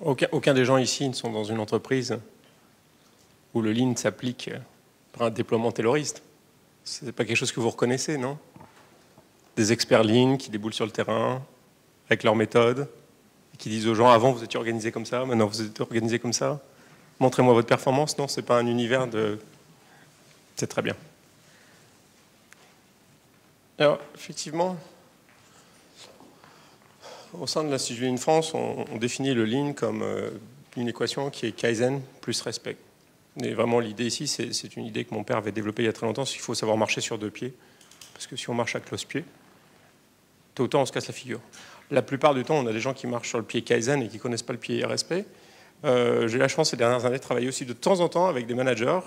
Aucun des gens ici ne sont dans une entreprise où le Lean s'applique par un déploiement tayloriste. Ce n'est pas quelque chose que vous reconnaissez, non? Des experts Lean qui déboulent sur le terrain avec leur méthode, qui disent aux gens, avant vous étiez organisé comme ça, maintenant vous êtes organisé comme ça. Montrez-moi votre performance. Non, ce n'est pas un univers de... C'est très bien. Alors, effectivement, au sein de l'Institut Lean France, on définit le Lean comme une équation qui est Kaizen plus respect. Et vraiment, l'idée ici, c'est une idée que mon père avait développée il y a très longtemps, c'est qu'il faut savoir marcher sur deux pieds. Parce que si on marche à cloche-pied, tôt ou tard, on se casse la figure. La plupart du temps, on a des gens qui marchent sur le pied Kaizen et qui ne connaissent pas le pied RSP. J'ai la chance ces dernières années de travailler aussi de temps en temps avec des managers.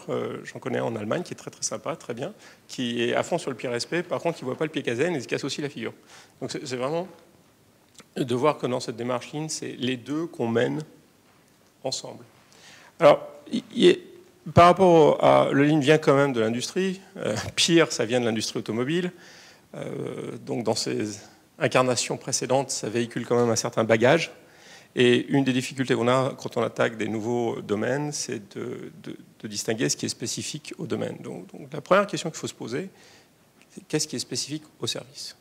J'en connais un en Allemagne qui est très très sympa, très bien, qui est à fond sur le pied RSP. Par contre, il ne voit pas le pied Kaizen et il se casse aussi la figure. Donc c'est vraiment de voir que dans cette démarche Lean, c'est les deux qu'on mène ensemble. Alors, par rapport à... Le Lean vient quand même de l'industrie. Pire, ça vient de l'industrie automobile. Donc dans ses incarnations précédentes, ça véhicule quand même un certain bagage. Et une des difficultés qu'on a quand on attaque des nouveaux domaines, c'est de distinguer ce qui est spécifique au domaine. Donc la première question qu'il faut se poser, c'est qu'est-ce qui est spécifique au service?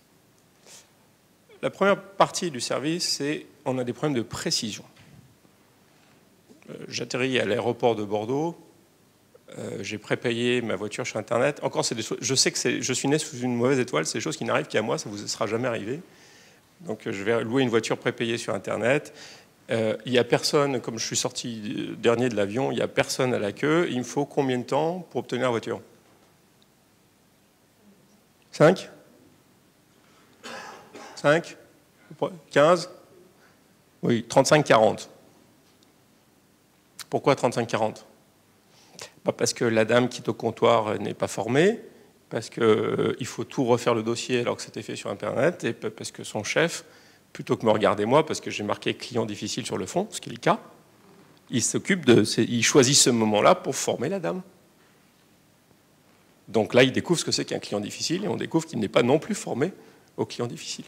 La première partie du service, c'est on a des problèmes de précision. J'atterris à l'aéroport de Bordeaux, j'ai prépayé ma voiture sur Internet. Encore, c'est des choses, je sais que je suis né sous une mauvaise étoile, c'est des choses qui n'arrivent qu'à moi, ça ne vous sera jamais arrivé. Donc je vais louer une voiture prépayée sur Internet. Il n'y a personne, comme je suis sorti dernier de l'avion, il n'y a personne à la queue. Il me faut combien de temps pour obtenir la voiture? 5 5 15 Oui, 35-40. Pourquoi 35-40? Parce que la dame qui est au comptoir n'est pas formée, parce qu'il faut tout refaire le dossier alors que c'était fait sur Internet, et parce que son chef, plutôt que me regarder moi, parce que j'ai marqué client difficile sur le fond, ce qui est le cas, il choisit ce moment-là pour former la dame. Donc là, il découvre ce que c'est qu'un client difficile, et on découvre qu'il n'est pas non plus formé au client difficile.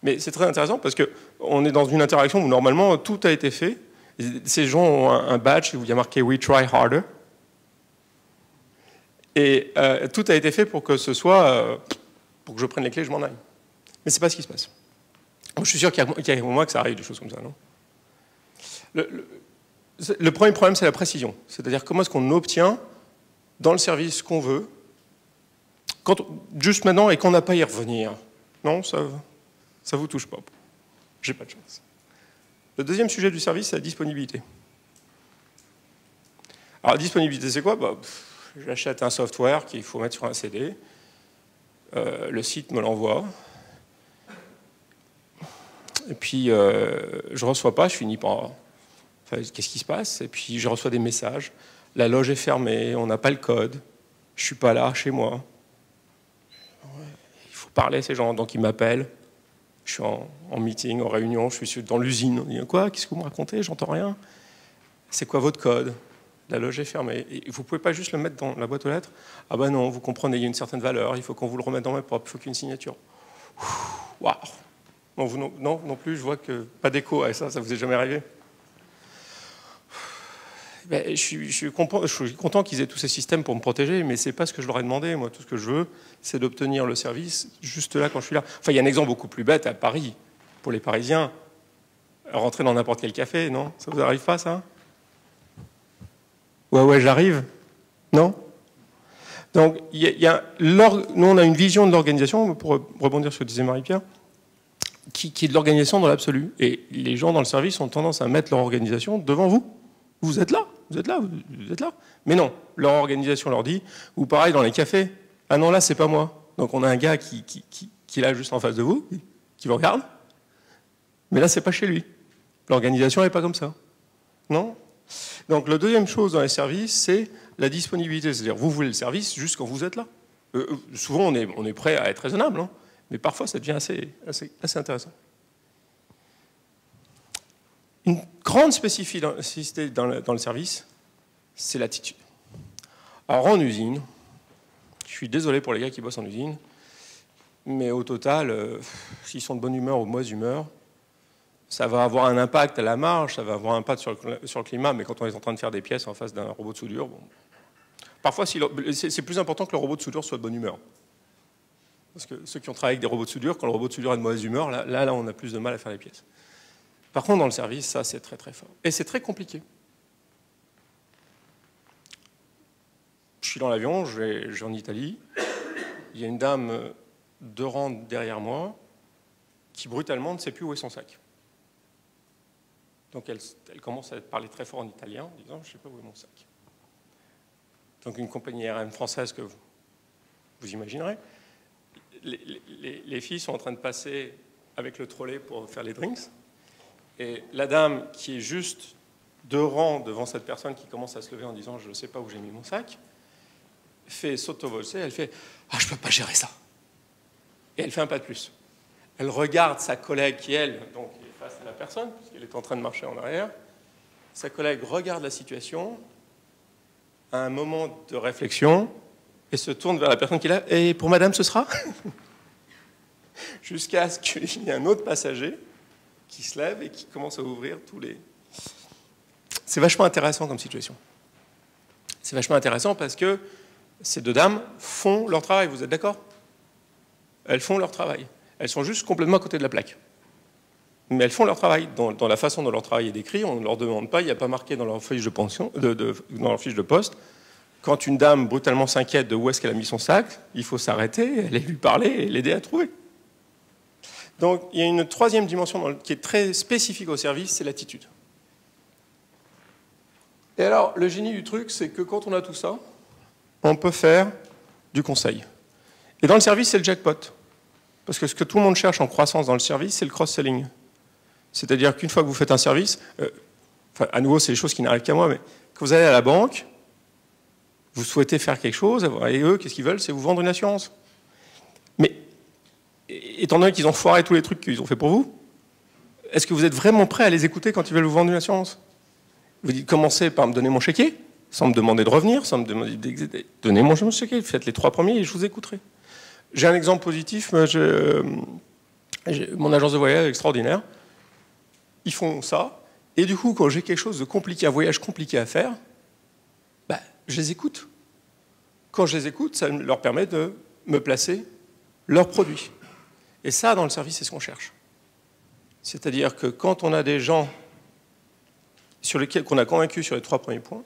Mais c'est très intéressant parce qu'on est dans une interaction où normalement tout a été fait. Ces gens ont un badge où il y a marqué « We try harder ». Et tout a été fait pour que ce soit, pour que je prenne les clés et je m'en aille. Mais ce n'est pas ce qui se passe. Je suis sûr qu'il y a un moment que ça arrive, des choses comme ça, non? Le premier problème, c'est la précision. C'est-à-dire comment est-ce qu'on obtient dans le service qu'on veut, juste maintenant, et qu'on n'a pas à y revenir. Non, ça ne vous touche pas. J'ai pas de chance. Le deuxième sujet du service, c'est la disponibilité. Alors, la disponibilité, c'est quoi? J'achète un software qu'il faut mettre sur un CD. Le site me l'envoie. Et puis, je ne reçois pas, je finis par... Enfin, qu'est-ce qui se passe? Et puis, je reçois des messages. La loge est fermée, on n'a pas le code. Je ne suis pas là, chez moi. Il faut parler à ces gens. Donc, ils m'appellent. Je suis en meeting, en réunion, je suis dans l'usine. On dit quoi? Qu'est-ce que vous me racontez? J'entends rien. C'est quoi votre code? La loge est fermée. Et vous ne pouvez pas juste le mettre dans la boîte aux lettres? Ah ben non, vous comprenez, il y a une certaine valeur, il faut qu'on vous le remette dans main propre, il faut qu'une signature. Waouh! Non plus, je vois que pas d'écho à ça, ça vous est jamais arrivé? Je suis content qu'ils aient tous ces systèmes pour me protéger, mais ce n'est pas ce que je leur ai demandé. Moi, tout ce que je veux, c'est d'obtenir le service juste là quand je suis là. Enfin, il y a un exemple beaucoup plus bête à Paris, pour les Parisiens. Rentrer dans n'importe quel café, non? Ça vous arrive pas, ça? Ouais, j'arrive. Non? Donc, nous, on a une vision de l'organisation, pour rebondir sur ce que disait Marie-Pierre, qui est de l'organisation dans l'absolu. Et les gens dans le service ont tendance à mettre leur organisation devant vous. Vous êtes là, vous êtes là, vous êtes là. Mais non, leur organisation leur dit, ou pareil dans les cafés, ah non, là, c'est pas moi. Donc on a un gars qui est là juste en face de vous, qui vous regarde, mais là, c'est pas chez lui. L'organisation n'est pas comme ça. Non? Donc la deuxième chose dans les services, c'est la disponibilité. C'est-à-dire, vous voulez le service juste quand vous êtes là. Souvent, on est prêt à être raisonnable, hein, mais parfois, ça devient assez intéressant. Une grande spécificité dans le service, c'est l'attitude. Alors en usine, je suis désolé pour les gars qui bossent en usine, mais au total, s'ils sont de bonne humeur ou de mauvaise humeur, Ça va avoir un impact à la marge, ça va avoir un impact sur le climat, mais quand on est en train de faire des pièces en face d'un robot de soudure, bon. Parfois, c'est plus important que le robot de soudure soit de bonne humeur. Parce que ceux qui ont travaillé avec des robots de soudure, quand le robot de soudure est de mauvaise humeur, là, on a plus de mal à faire les pièces. Par contre, dans le service, ça, c'est très très fort. Et c'est très compliqué. Je suis dans l'avion, je vais en Italie. Il y a une dame 2 rangs derrière moi qui brutalement ne sait plus où est son sac. Donc elle commence à parler très fort en italien en disant « je ne sais pas où est mon sac ». Donc une compagnie aérienne française que vous imaginerez. Les filles sont en train de passer avec le trolley pour faire les drinks. Et la dame qui est juste 2 rangs devant cette personne qui commence à se lever en disant « je ne sais pas où j'ai mis mon sac », fait s'autovolser, elle fait « ah, je ne peux pas gérer ça ». Et elle fait un pas de plus. Elle regarde sa collègue qui, elle, donc, est face à la personne, puisqu'elle est en train de marcher en arrière. Sa collègue regarde la situation, a un moment de réflexion, et se tourne vers la personne qui est là. « Et pour madame, ce sera ?» Jusqu'à ce qu'il y ait un autre passager qui se lève et qui commence à ouvrir tous les... C'est vachement intéressant comme situation. C'est vachement intéressant parce que ces 2 dames font leur travail, vous êtes d'accord? Elles font leur travail. Elles sont juste complètement à côté de la plaque. Mais elles font leur travail. Dans la façon dont leur travail est décrit, on ne leur demande pas, il n'y a pas marqué dans leur fiche de pension, dans leur fiche de poste. Quand une dame brutalement s'inquiète de où est-ce qu'elle a mis son sac, il faut s'arrêter, aller lui parler et l'aider à trouver. Donc il y a une 3e dimension qui est très spécifique au service, c'est l'attitude. Et alors, le génie du truc, c'est que quand on a tout ça, on peut faire du conseil. Et dans le service, c'est le jackpot. Parce que ce que tout le monde cherche en croissance dans le service, c'est le cross-selling. C'est-à-dire qu'une fois que vous faites un service, à nouveau, c'est des choses qui n'arrivent qu'à moi, mais quand vous allez à la banque, vous souhaitez faire quelque chose, et eux, qu'est-ce qu'ils veulent? C'est vous vendre une assurance. Mais, étant donné qu'ils ont foiré tous les trucs qu'ils ont fait pour vous, est-ce que vous êtes vraiment prêt à les écouter quand ils veulent vous vendre une assurance? Vous dites, commencez par me donner mon chéquier, sans me demander de revenir, sans me demander d'exister. Donnez-moi mon chéquier, faites les 3 premiers et je vous écouterai. J'ai un exemple positif, mon agence de voyage est extraordinaire. Ils font ça, et du coup, quand j'ai quelque chose de compliqué, un voyage compliqué à faire, je les écoute. Quand je les écoute, ça leur permet de me placer leurs produits. Et ça, dans le service, c'est ce qu'on cherche. C'est-à-dire que quand on a des gens sur lesquels qu'on a convaincu sur les 3 premiers points,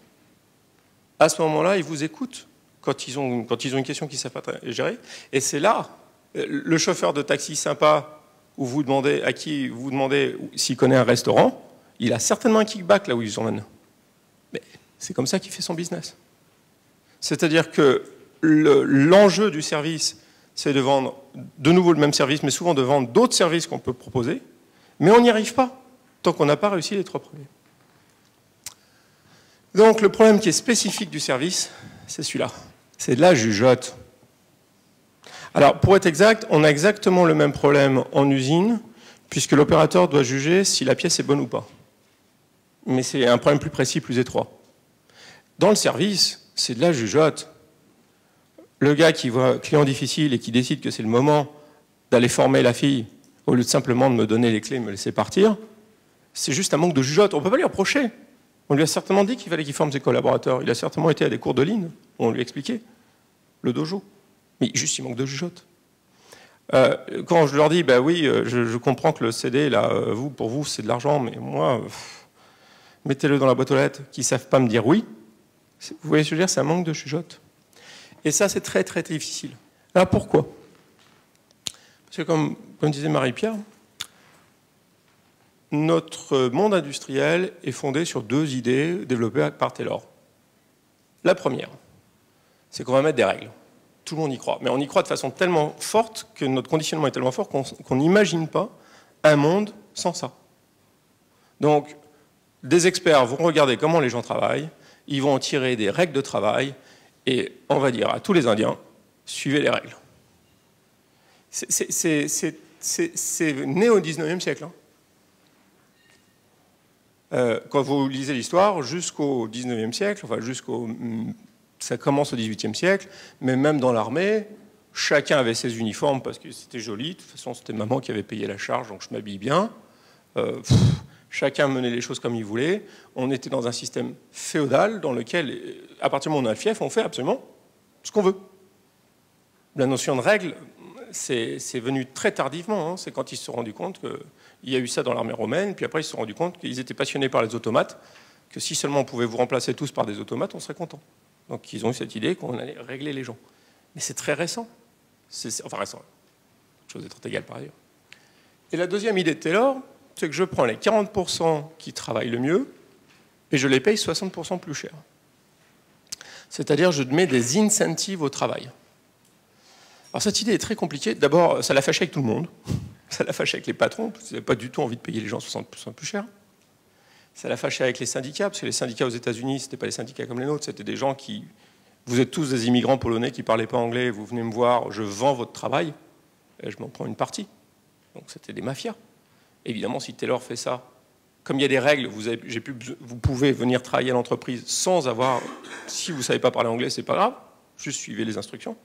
à ce moment-là, ils vous écoutent quand ils ont une question qu'ils ne savent pas gérer. Et c'est là, le chauffeur de taxi sympa, où vous demandez à qui vous demandez s'il connaît un restaurant, il a certainement un kickback là où ils vous emmènent. Mais c'est comme ça qu'il fait son business. C'est-à-dire que l'enjeu du service, c'est de vendre de nouveau le même service, mais souvent de vendre d'autres services qu'on peut proposer, mais on n'y arrive pas tant qu'on n'a pas réussi les 3 premiers. Donc le problème qui est spécifique du service, c'est celui-là. C'est de la jugeote. Alors pour être exact, on a exactement le même problème en usine, puisque l'opérateur doit juger si la pièce est bonne ou pas. Mais c'est un problème plus précis, plus étroit. Dans le service, c'est de la jugeote. Le gars qui voit un client difficile et qui décide que c'est le moment d'aller former la fille, au lieu de simplement de me donner les clés et me laisser partir, c'est juste un manque de jugeote. On ne peut pas lui reprocher. On lui a certainement dit qu'il fallait qu'il forme ses collaborateurs. Il a certainement été à des cours de ligne où on lui expliquait le dojo. Mais juste, il manque de jugeote. Quand je leur dis, bah oui, je comprends que le CD, là, pour vous, c'est de l'argent, mais moi, mettez-le dans la boîte aux lettres, qui ne savent pas me dire oui. Vous voyez ce que je veux dire, c'est un manque de jugeote. Et ça, c'est très, très difficile. Alors, pourquoi? Parce que, comme disait Marie-Pierre, notre monde industriel est fondé sur 2 idées développées par Taylor. La première, c'est qu'on va mettre des règles. Tout le monde y croit. Mais on y croit de façon tellement forte que notre conditionnement est tellement fort qu'on n'imagine pas un monde sans ça. Donc, des experts vont regarder comment les gens travaillent, ils vont en tirer des règles de travail, et on va dire à tous les Indiens, suivez les règles. C'est né au 19e siècle. Quand vous lisez l'histoire, jusqu'au 19e siècle, enfin ça commence au 18e siècle, mais même dans l'armée, chacun avait ses uniformes parce que c'était joli. De toute façon, c'était maman qui avait payé la charge, donc je m'habille bien. Chacun menait les choses comme il voulait. On était dans un système féodal dans lequel, à partir du moment où on a le fief, on fait absolument ce qu'on veut. La notion de règle, c'est venu très tardivement. Hein. C'est quand ils se sont rendus compte qu'il y a eu ça dans l'armée romaine, puis après ils se sont rendus compte qu'ils étaient passionnés par les automates, que si seulement on pouvait vous remplacer tous par des automates, on serait content. Donc ils ont eu cette idée qu'on allait régler les gens. Mais c'est très récent. Enfin récent. Chose d'être égale par ailleurs. Et la deuxième idée de Taylor, c'est que je prends les 40% qui travaillent le mieux et je les paye 60% plus cher. C'est-à-dire je mets des incentives au travail. Alors cette idée est très compliquée. D'abord, ça l'a fâché avec tout le monde. Ça l'a fâché avec les patrons, parce qu'ils n'avaient pas du tout envie de payer les gens 60% plus cher. Ça l'a fâché avec les syndicats, parce que les syndicats aux États-Unis, ce n'étaient pas les syndicats comme les nôtres, c'était des gens qui... Vous êtes tous des immigrants polonais qui ne parlaient pas anglais, vous venez me voir, je vends votre travail, et je m'en prends une partie. Donc c'était des mafias. Évidemment, si Taylor fait ça, comme il y a des règles, vous pouvez venir travailler à l'entreprise sans avoir... Si vous ne savez pas parler anglais, ce n'est pas grave, juste suivez les instructions.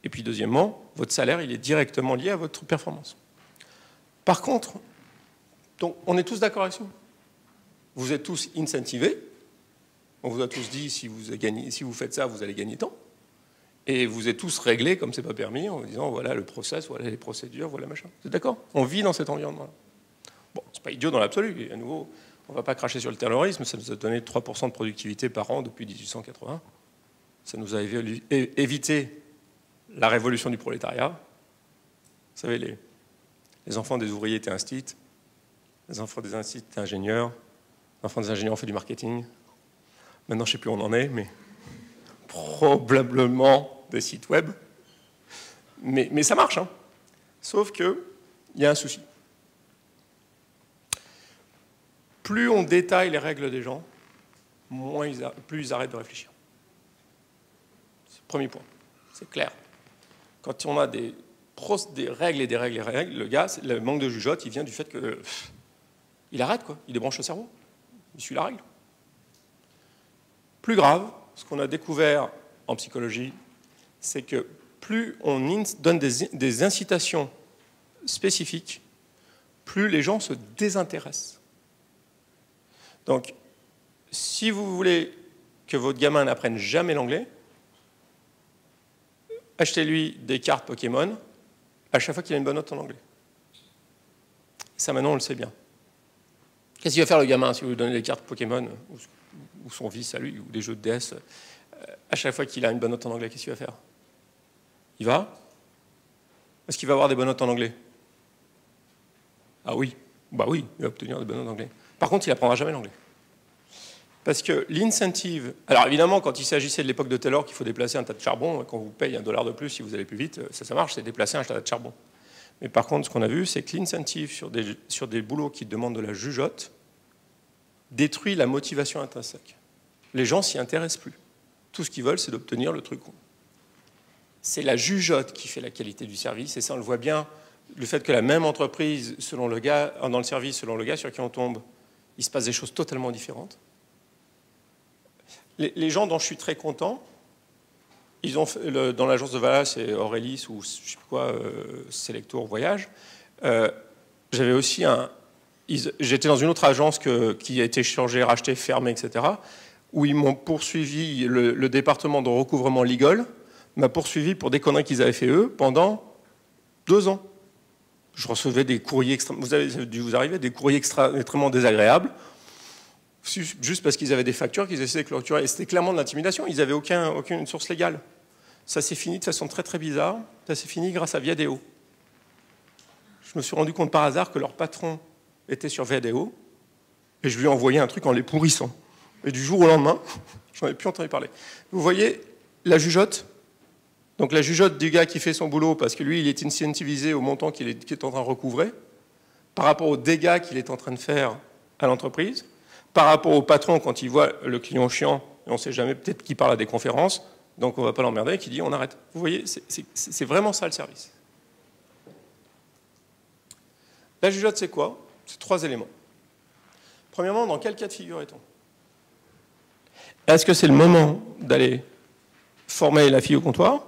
Et puis deuxièmement, votre salaire, il est directement lié à votre performance. Par contre, donc, on est tous d'accord avec ça. Vous êtes tous incentivés. On vous a tous dit, si vous faites ça, vous allez gagner tant. Et vous êtes tous réglés, comme c'est pas permis, en vous disant, voilà le process, voilà les procédures, voilà machin. Vous êtes d'accord? On vit dans cet environnement-là. Bon, c'est pas idiot dans l'absolu. Et à nouveau, on ne va pas cracher sur le terrorisme. Ça nous a donné 3% de productivité par an depuis 1880. Ça nous a évité la révolution du prolétariat. Vous savez, les enfants des ouvriers étaient instits, les enfants des instits étaient ingénieurs, les enfants des ingénieurs ont fait du marketing. Maintenant, je ne sais plus où on en est, mais probablement des sites web. Mais ça marche, hein. Sauf qu'il y a un souci. Plus on détaille les règles des gens, plus ils arrêtent de réfléchir. C'est le premier point. C'est clair. Quand on a des règles et des règles et des règles, le gars, le manque de jugeote, il vient du fait que il arrête, quoi. Il débranche le cerveau. Il suit la règle. Plus grave, ce qu'on a découvert en psychologie, c'est que plus on donne des incitations spécifiques, plus les gens se désintéressent. Donc, si vous voulez que votre gamin n'apprenne jamais l'anglais, achetez-lui des cartes Pokémon à chaque fois qu'il a une bonne note en anglais. Ça, maintenant, on le sait bien. Qu'est-ce qu'il va faire le gamin si vous lui donnez des cartes Pokémon ou son vice à lui, ou des jeux de DS, à chaque fois qu'il a une bonne note en anglais, qu'est-ce qu'il va faire? Il va? Est-ce qu'il va avoir des bonnes notes en anglais? Ah oui, bah oui, il va obtenir des bonnes notes en anglais. Par contre, il n'apprendra jamais l'anglais. Parce que l'incentive... Alors évidemment, quand il s'agissait de l'époque de Taylor qu'il faut déplacer un tas de charbon, qu'on vous paye $1 de plus si vous allez plus vite, ça marche, c'est déplacer un tas de charbon. Mais par contre, ce qu'on a vu, c'est que l'incentive sur des boulots qui demandent de la jugeote détruit la motivation intrinsèque. Les gens s'y intéressent plus. Tout ce qu'ils veulent, c'est d'obtenir le truc. C'est la jugeote qui fait la qualité du service, et ça, on le voit bien. Le fait que la même entreprise, selon le gars, dans le service, selon le gars sur qui on tombe, il se passe des choses totalement différentes. Les gens dont je suis très content, ils ont fait, dans l'agence de Vallas, c'est Aurélis ou je ne sais plus quoi, Selectour Voyage. J'avais aussi j'étais dans une autre agence qui a été changée, rachetée, fermée, etc., où ils m'ont poursuivi, le département de recouvrement legal m'a poursuivi pour des conneries qu'ils avaient fait eux pendant 2 ans. Je recevais des courriers vous avez dû vous arriver, des courriers extrêmement désagréables, juste parce qu'ils avaient des factures qu'ils essayaient de clôturer. Et c'était clairement de l'intimidation, ils n'avaient aucune source légale. Ça s'est fini de façon très très bizarre, ça s'est fini grâce à Viadeo. Je me suis rendu compte par hasard que leur patron était sur Viadeo, et je lui ai envoyé un truc en les pourrissant. Et du jour au lendemain, j'en ai plus entendu parler. Vous voyez la jugeote? Donc la jugeote du gars qui fait son boulot parce que lui, il est incentivisé au montant qu'il est en train de recouvrer, par rapport aux dégâts qu'il est en train de faire à l'entreprise, par rapport au patron quand il voit le client chiant, et on ne sait jamais, peut-être qu'il parle à des conférences, donc on ne va pas l'emmerder, et qui dit on arrête. Vous voyez, c'est vraiment ça le service. La jugeote, c'est quoi? C'est 3 éléments. Premièrement, dans quel cas de figure est-on? Est-ce que c'est le moment d'aller former la fille au comptoir?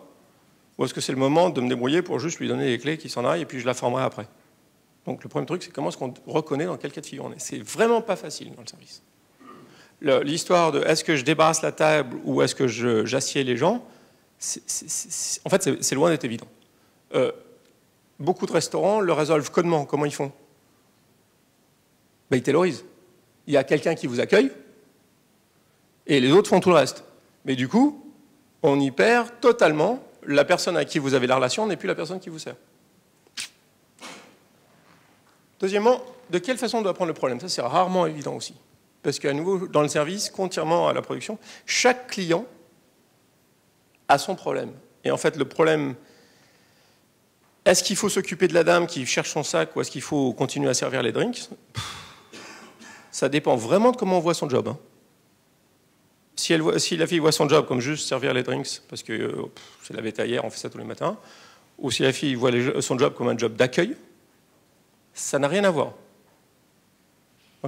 Ou est-ce que c'est le moment de me débrouiller pour juste lui donner les clés qui s'en aille et puis je la formerai après? Donc le premier truc, c'est comment est-ce qu'on reconnaît dans quel cas de figure on est. C'est vraiment pas facile dans le service. L'histoire de est-ce que je débarrasse la table ou est-ce que j'assieds les gens, en fait, c'est loin d'être évident. Beaucoup de restaurants le résolvent comment? Comment ils font? Ben, ils taylorisent. Il y a quelqu'un qui vous accueille et les autres font tout le reste. Mais du coup, on y perd totalement. La personne à qui vous avez la relation n'est plus la personne qui vous sert. Deuxièmement, de quelle façon on doit prendre le problème? Ça, c'est rarement évident aussi. Parce qu'à nouveau, dans le service, contrairement à la production, chaque client a son problème. Et en fait, le problème, est-ce qu'il faut s'occuper de la dame qui cherche son sac ou est-ce qu'il faut continuer à servir les drinks? Ça dépend vraiment de comment on voit son job. Hein. Si la fille voit son job comme juste servir les drinks, parce que c'est la bétaillère, on fait ça tous les matins, ou si la fille voit son job comme un job d'accueil, ça n'a rien à voir.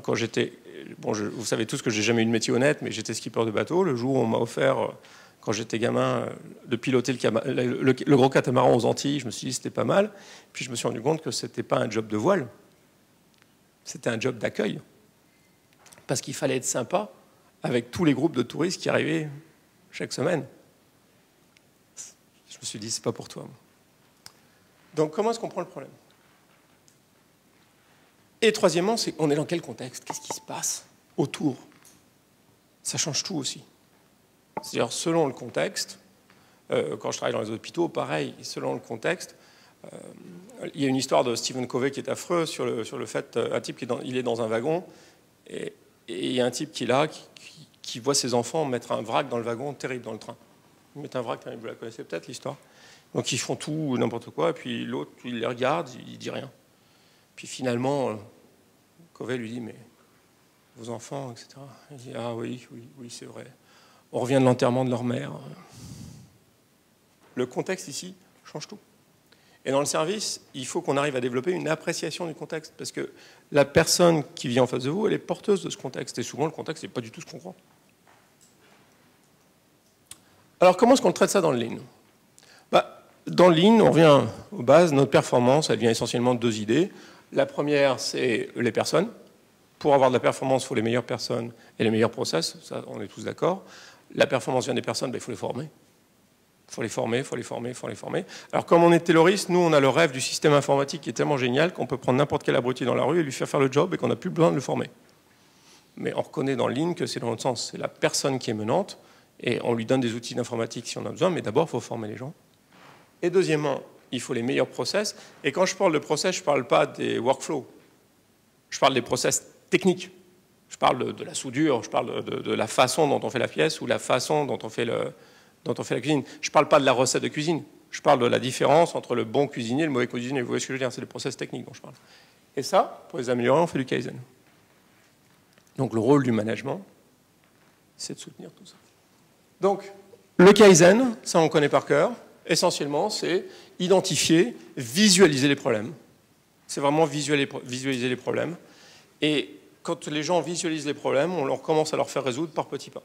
Quand j'étais, bon, vous savez tous que j'ai jamais eu de métier honnête, mais j'étais skipper de bateau. Le jour où on m'a offert, quand j'étais gamin, de piloter le gros catamaran aux Antilles, je me suis dit c'était pas mal. Puis je me suis rendu compte que c'était pas un job de voile, c'était un job d'accueil, parce qu'il fallait être sympa avec tous les groupes de touristes qui arrivaient chaque semaine. Je me suis dit c'est pas pour toi. Donc comment est-ce qu'on prend le problème? Et troisièmement, on est dans quel contexte? Qu'est-ce qui se passe autour? Ça change tout aussi. C'est-à-dire, selon le contexte, quand je travaille dans les hôpitaux, pareil, selon le contexte, il y a une histoire de Stephen Covey qui est affreux sur le fait, un type il est dans un wagon, et il y a un type qui est là, qui voit ses enfants mettre un vrac dans le wagon, terrible, dans le train. Ils mettent un vrac, vous la connaissez peut-être, l'histoire. Donc ils font tout, n'importe quoi, et puis l'autre, il les regarde, il dit rien. Puis finalement, Covey lui dit, mais vos enfants, etc. Il dit, ah oui, c'est vrai. On revient de l'enterrement de leur mère. Le contexte ici change tout. Et dans le service, il faut qu'on arrive à développer une appréciation du contexte, parce que la personne qui vit en face de vous, elle est porteuse de ce contexte, et souvent le contexte n'est pas du tout ce qu'on croit. Alors comment est-ce qu'on traite ça dans le Lean? Dans le Lean, on revient aux bases, notre performance, elle vient essentiellement de deux idées. La première, c'est les personnes. Pour avoir de la performance, il faut les meilleures personnes et les meilleurs process. Ça, on est tous d'accord. La performance vient des personnes, il faut les former. Il faut les former, il faut les former, il faut les former. Alors, comme on est tayloriste, nous, on a le rêve du système informatique qui est tellement génial qu'on peut prendre n'importe quel abruti dans la rue et lui faire le job et qu'on n'a plus besoin de le former. Mais on reconnaît dans le Lean que c'est dans l'autre sens. C'est la personne qui est menante et on lui donne des outils d'informatique si on a besoin, mais d'abord, il faut former les gens. Et deuxièmement, il faut les meilleurs process. Et quand je parle de process, je ne parle pas des workflows. Je parle des process techniques. Je parle de la soudure, je parle de la façon dont on fait la pièce ou la façon dont on fait la cuisine. Je ne parle pas de la recette de cuisine. Je parle de la différence entre le bon cuisinier et le mauvais cuisinier. Vous voyez ce que je veux dire? C'est des process techniques dont je parle. Et ça, pour les améliorer, on fait du Kaizen. Donc le rôle du management, c'est de soutenir tout ça. Donc le Kaizen, ça on connaît par cœur. Essentiellement, c'est identifier, visualiser les problèmes. C'est vraiment visualiser les problèmes. Et quand les gens visualisent les problèmes, on commence à leur faire résoudre par petits pas.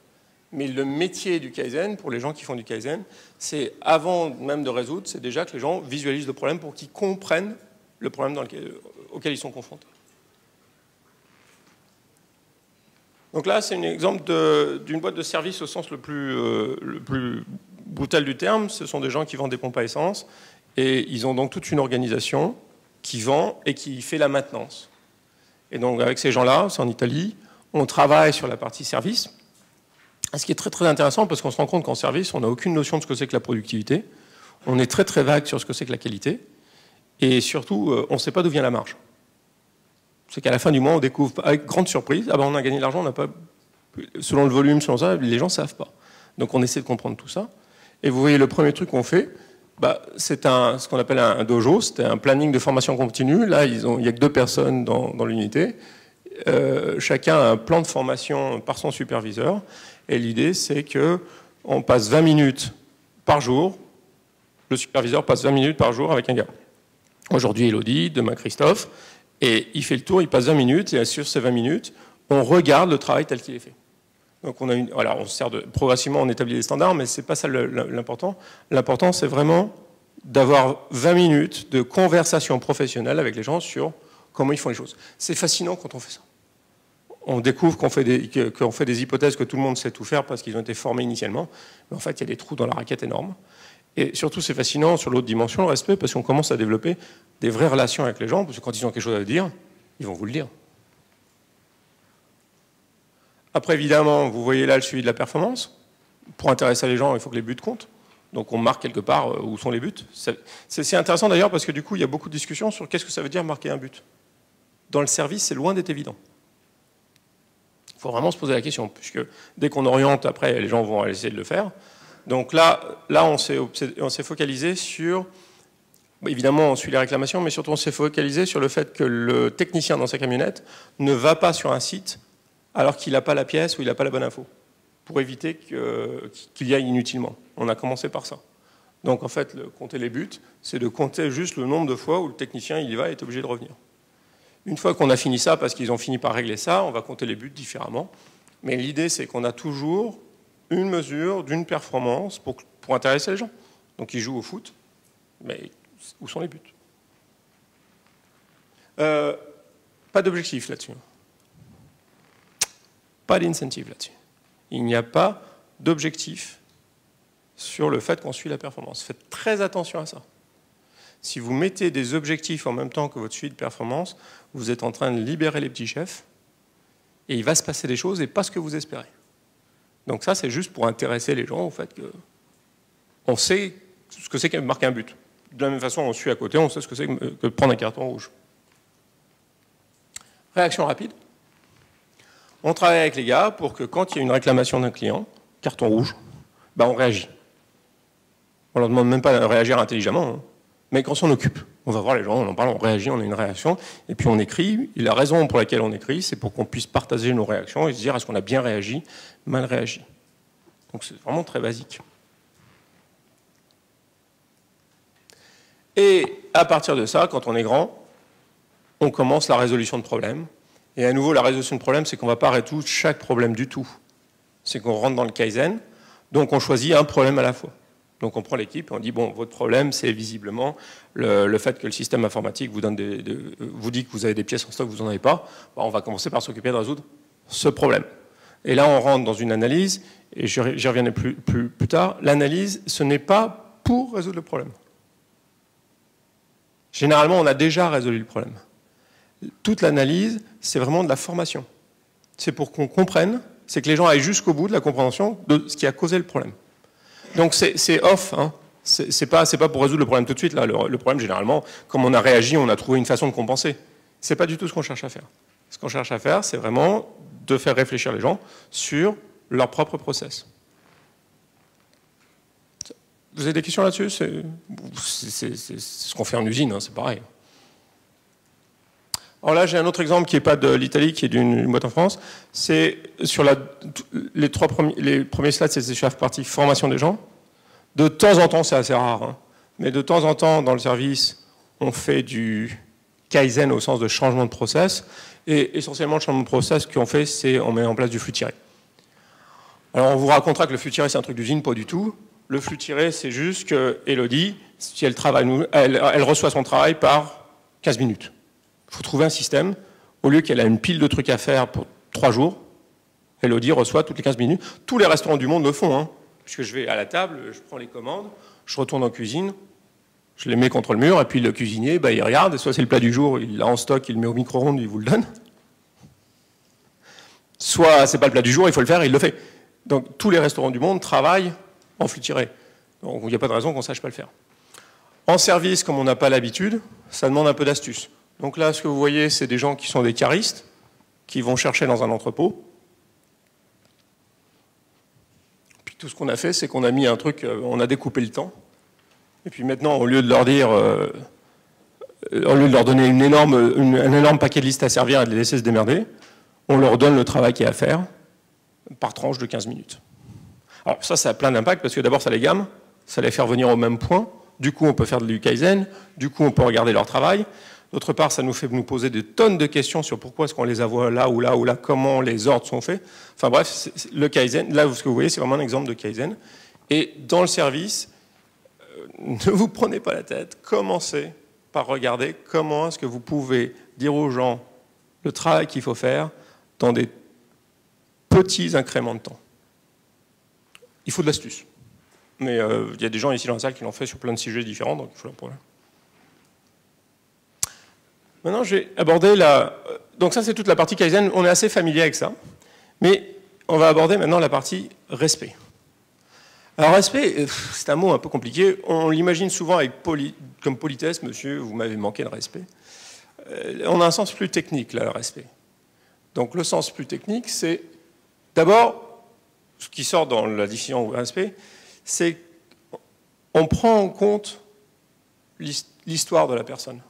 Mais le métier du Kaizen, pour les gens qui font du Kaizen, c'est avant même de résoudre, c'est déjà que les gens visualisent le problème pour qu'ils comprennent le problème auquel ils sont confrontés. Donc là, c'est un exemple d'une boîte de service au sens le plus brutal du terme. Ce sont des gens qui vendent des pompes à essence et ils ont donc toute une organisation qui vend et qui fait la maintenance. Et donc avec ces gens-là, c'est en Italie, on travaille sur la partie service. Ce qui est très très intéressant parce qu'on se rend compte qu'en service, on n'a aucune notion de ce que c'est que la productivité. On est très très vague sur ce que c'est que la qualité. Et surtout, on ne sait pas d'où vient la marge. C'est qu'à la fin du mois, on découvre avec grande surprise, ah ben on a gagné de l'argent, on n'a pas, selon le volume, selon ça, les gens ne savent pas. Donc on essaie de comprendre tout ça. Et vous voyez, le premier truc qu'on fait, c'est ce qu'on appelle un dojo, c'était un planning de formation continue. Là, il n'y a que 2 personnes dans l'unité. Chacun a un plan de formation par son superviseur. Et l'idée, c'est qu'on passe 20 minutes par jour. Le superviseur passe 20 minutes par jour avec un gars. Aujourd'hui, Elodie, demain, Christophe. Et il fait le tour, il passe 20 minutes. Et sur ces 20 minutes, on regarde le travail tel qu'il est fait. Donc on sert progressivement, on établit des standards, mais ce n'est pas ça l'important. L'important, c'est vraiment d'avoir 20 minutes de conversation professionnelle avec les gens sur comment ils font les choses. C'est fascinant quand on fait ça. On découvre qu'on fait des hypothèses que tout le monde sait tout faire parce qu'ils ont été formés initialement. Mais en fait, il y a des trous dans la raquette énormes. Et surtout, c'est fascinant sur l'autre dimension, le respect, parce qu'on commence à développer des vraies relations avec les gens, parce que quand ils ont quelque chose à dire, ils vont vous le dire. Après, évidemment, vous voyez là le suivi de la performance. Pour intéresser les gens, il faut que les buts comptent. Donc on marque quelque part où sont les buts. C'est intéressant d'ailleurs parce que du coup, il y a beaucoup de discussions sur qu'est-ce que ça veut dire marquer un but. Dans le service, c'est loin d'être évident. Il faut vraiment se poser la question, puisque dès qu'on oriente, après, les gens vont essayer de le faire. Donc là on s'est focalisé sur... Évidemment, on suit les réclamations, mais surtout on s'est focalisé sur le fait que le technicien dans sa camionnette ne va pas sur un site alors qu'il n'a pas la pièce ou il n'a pas la bonne info, pour éviter qu'il y aille inutilement. On a commencé par ça. Donc en fait, compter les buts, c'est de compter juste le nombre de fois où le technicien il y va et est obligé de revenir. Une fois qu'on a fini ça, parce qu'ils ont fini par régler ça, on va compter les buts différemment. Mais l'idée, c'est qu'on a toujours une mesure d'une performance pour intéresser les gens. Donc ils jouent au foot, mais où sont les buts? Pas d'objectif là-dessus. Pas d'incentive là-dessus. Il n'y a pas d'objectif sur le fait qu'on suit la performance. Faites très attention à ça. Si vous mettez des objectifs en même temps que votre suivi de performance, vous êtes en train de libérer les petits chefs et il va se passer des choses et pas ce que vous espérez. Donc ça, c'est juste pour intéresser les gens au fait qu'on sait ce que c'est que marquer un but. De la même façon, on suit à côté, on sait ce que c'est que prendre un carton rouge. Réaction rapide. On travaille avec les gars pour que quand il y a une réclamation d'un client, carton rouge, ben on réagit. On ne leur demande même pas de réagir intelligemment, hein, mais qu'on s'en occupe. On va voir les gens, on en parle, on réagit, on a une réaction, et puis on écrit. Et la raison pour laquelle on écrit, c'est pour qu'on puisse partager nos réactions et se dire est-ce qu'on a bien réagi, mal réagi. Donc c'est vraiment très basique. Et à partir de ça, quand on est grand, on commence la résolution de problèmes. Et à nouveau, la résolution de problème, c'est qu'on ne va pas résoudre chaque problème du tout. C'est qu'on rentre dans le Kaizen, donc on choisit un problème à la fois. Donc on prend l'équipe et on dit, bon, votre problème, c'est visiblement le fait que le système informatique vous dit que vous avez des pièces en stock, vous n'en avez pas. Bon, on va commencer par s'occuper de résoudre ce problème. Et là, on rentre dans une analyse, et j'y reviendrai plus tard. L'analyse, ce n'est pas pour résoudre le problème. Généralement, on a déjà résolu le problème. Toute l'analyse, c'est vraiment de la formation. C'est pour qu'on comprenne, c'est que les gens aillent jusqu'au bout de la compréhension de ce qui a causé le problème. Donc c'est off, hein. C'est pas pour résoudre le problème tout de suite. Là, le problème, généralement, comme on a réagi, on a trouvé une façon de compenser. C'est pas du tout ce qu'on cherche à faire. Ce qu'on cherche à faire, c'est vraiment de faire réfléchir les gens sur leur propre process. Vous avez des questions là-dessus? C'est ce qu'on fait en usine, hein, c'est pareil. Alors là, j'ai un autre exemple qui n'est pas de l'Italie, qui est d'une boîte en France. C'est sur les premiers slides, c'est sur la partie formation des gens. De temps en temps, c'est assez rare, hein, mais de temps en temps, dans le service, on fait du Kaizen au sens de changement de process. Et essentiellement, le changement de process qu'on fait, c'est on met en place du flux tiré. Alors, on vous racontera que le flux tiré, c'est un truc d'usine, pas du tout. Le flux tiré, c'est juste que Elodie, si elle travaille, elle reçoit son travail par 15 minutes. Il faut trouver un système, au lieu qu'elle a une pile de trucs à faire pour 3 jours, Elodie reçoit toutes les 15 minutes. Tous les restaurants du monde le font, hein, puisque je vais à la table, je prends les commandes, je retourne en cuisine, je les mets contre le mur, et puis le cuisinier, il regarde, et soit c'est le plat du jour, il l'a en stock, il le met au micro-ondes, il vous le donne. Soit c'est pas le plat du jour, il faut le faire, il le fait. Donc tous les restaurants du monde travaillent en flux tiré. Donc il n'y a pas de raison qu'on ne sache pas le faire. En service, comme on n'a pas l'habitude, ça demande un peu d'astuce. Donc là, ce que vous voyez, c'est des gens qui sont des caristes, qui vont chercher dans un entrepôt. Puis tout ce qu'on a fait, c'est qu'on a mis un truc, on a découpé le temps. Et puis maintenant, au lieu de leur dire, au lieu de leur donner un énorme paquet de listes à servir et de les laisser se démerder, on leur donne le travail qu'il y a à faire par tranche de 15 minutes. Alors ça a plein d'impacts, parce que d'abord, ça les gamme, ça les fait revenir au même point. Du coup, on peut faire du Kaizen, du coup, on peut regarder leur travail. D'autre part, ça nous fait nous poser des tonnes de questions sur pourquoi est-ce qu'on les envoie là ou là ou là, comment les ordres sont faits. Enfin bref, le Kaizen, là, ce que vous voyez, c'est vraiment un exemple de Kaizen. Et dans le service, ne vous prenez pas la tête, commencez par regarder comment est-ce que vous pouvez dire aux gens le travail qu'il faut faire dans des petits incréments de temps. Il faut de l'astuce. Mais il y a des gens ici dans la salle qui l'ont fait sur plein de sujets différents, donc il faut leur problème. Maintenant, je vais aborder la... Donc ça, c'est toute la partie Kaizen. On est assez familier avec ça. Mais on va aborder maintenant la partie respect. Alors, respect, c'est un mot un peu compliqué. On l'imagine souvent avec comme politesse. Monsieur, vous m'avez manqué de respect. On a un sens plus technique, là, le respect. Donc, le sens plus technique, c'est... D'abord, ce qui sort dans la définition du respect, c'est qu'on prend en compte l'histoire de la personne.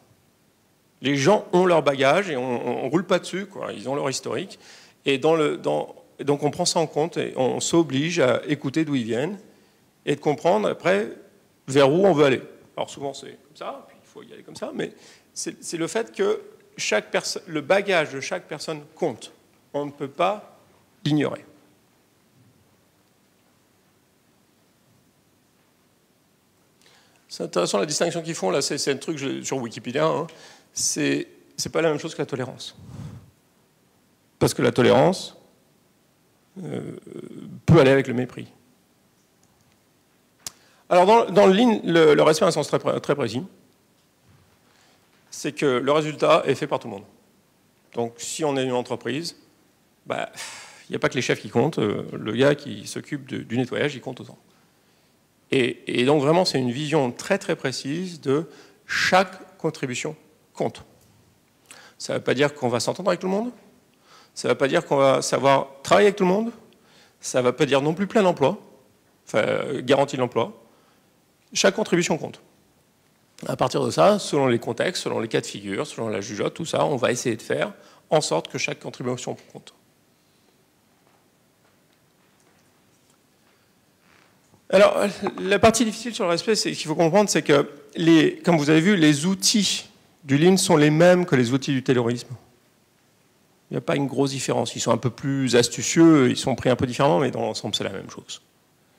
Les gens ont leur bagage et on ne roule pas dessus, quoi. Ils ont leur historique. Et donc on prend ça en compte et on s'oblige à écouter d'où ils viennent et de comprendre après vers où on veut aller. Alors souvent c'est comme ça, puis il faut y aller comme ça, mais c'est le fait que le bagage de chaque personne compte. On ne peut pas l'ignorer. C'est intéressant la distinction qu'ils font, là c'est un truc sur Wikipédia, hein. C'est pas la même chose que la tolérance. Parce que la tolérance peut aller avec le mépris. Alors dans le respect a un sens très précis. C'est que le résultat est fait par tout le monde. Donc si on est une entreprise, il n'y a pas que les chefs qui comptent, le gars qui s'occupe du nettoyage, il compte autant. Et donc vraiment c'est une vision très très précise de chaque contribution compte. Ça ne veut pas dire qu'on va s'entendre avec tout le monde. Ça ne veut pas dire qu'on va savoir travailler avec tout le monde. Ça ne veut pas dire non plus plein d'emploi, enfin garantie de l'emploi. Chaque contribution compte. À partir de ça, selon les contextes, selon les cas de figure, selon la jugeote, tout ça, on va essayer de faire en sorte que chaque contribution compte. Alors, la partie difficile sur le respect, c'est qu'il faut comprendre, c'est que, comme vous avez vu, les outils du Lean sont les mêmes que les outils du terrorisme. Il n'y a pas une grosse différence. Ils sont un peu plus astucieux, ils sont pris un peu différemment, mais dans l'ensemble, c'est la même chose.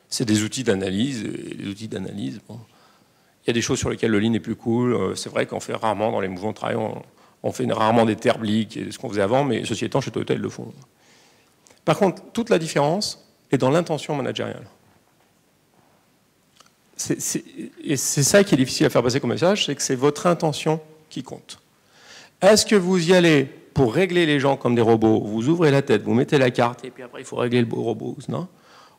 C'est des outils d'analyse, et les outils d'analyse, bon. Il y a des choses sur lesquelles le Lean est plus cool. C'est vrai qu'on fait rarement, dans les mouvements de travail, on fait rarement des terbliques et ce qu'on faisait avant, mais ceci étant, chez Toyota, ils le font. Par contre, toute la différence est dans l'intention managériale. Et c'est ça qui est difficile à faire passer comme message, c'est que c'est votre intention qui compte. Est-ce que vous y allez pour régler les gens comme des robots, vous ouvrez la tête, vous mettez la carte, et puis après il faut régler le robot, non?